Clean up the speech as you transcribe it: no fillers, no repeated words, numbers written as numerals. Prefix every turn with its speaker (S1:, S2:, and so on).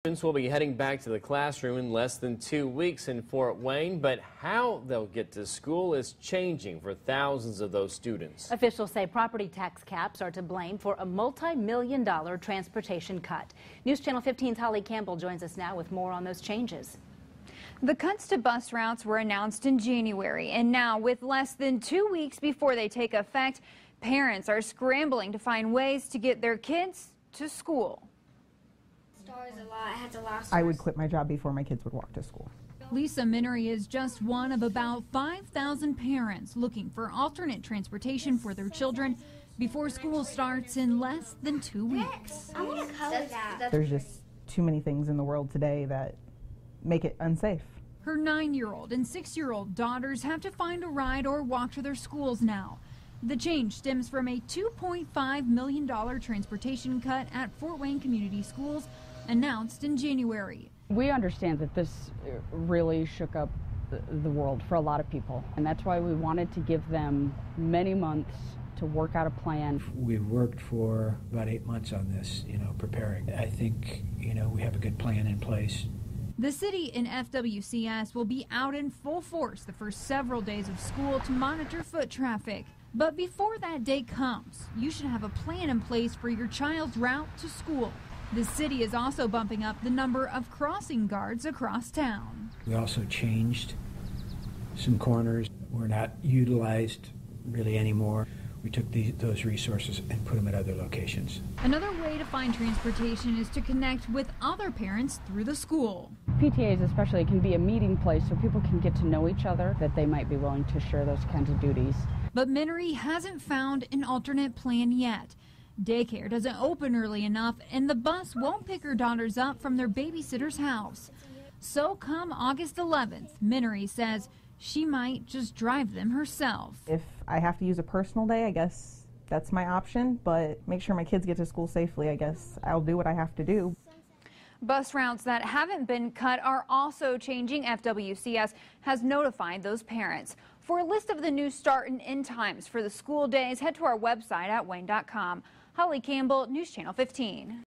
S1: Students will be heading back to the classroom in less than 2 weeks in Fort Wayne, but how they'll get to school is changing for thousands of those students.
S2: Officials say property tax caps are to blame for a multi-million-dollar transportation cut. News Channel 15's Holly Campbell joins us now with more on those changes.
S3: The cuts to bus routes were announced in January, and now with less than 2 weeks before they take effect, parents are scrambling to find ways to get their kids to school.
S4: I would quit my job before my kids would walk to school.
S5: Lisa Minery is just one of about 5,000 parents looking for alternate transportation for their children before school starts in less than 2 weeks.
S6: I want to color that.
S4: There's just too many things in the world today that make it unsafe.
S5: Her 9-year-old and 6-year-old daughters have to find a ride or walk to their schools now. The change stems from a $2.5 million transportation cut at Fort Wayne Community Schools announced in January.
S7: We understand that this really shook up the world for a lot of people, and that's why we wanted to give them many months to work out a plan.
S8: We've worked for about 8 months on this, preparing. I think, we have a good plan in place.
S5: The city and FWCS will be out in full force the first several days of school to monitor foot traffic. But before that day comes, you should have a plan in place for your child's route to school. The city is also bumping up the number of crossing guards across town.
S8: We also changed some corners. We're not utilized really anymore. We took those resources and put them at other locations.
S5: Another way to find transportation is to connect with other parents through the school.
S7: PTAs especially can be a meeting place so people can get to know each other, that they might be willing to share those kinds of duties.
S5: But Minery hasn't found an alternate plan yet. Daycare doesn't open early enough, and the bus won't pick her daughters up from their babysitter's house. So come August 11th, Minery says she might just drive them herself.
S4: If I have to use a personal day, I guess that's my option, but make sure my kids get to school safely. I guess I'll do what I have to do.
S3: Bus routes that haven't been cut are also changing. FWCS has notified those parents. For a list of the new start and end times for the school days, head to our website at wayne.com. Holly Campbell, News Channel 15.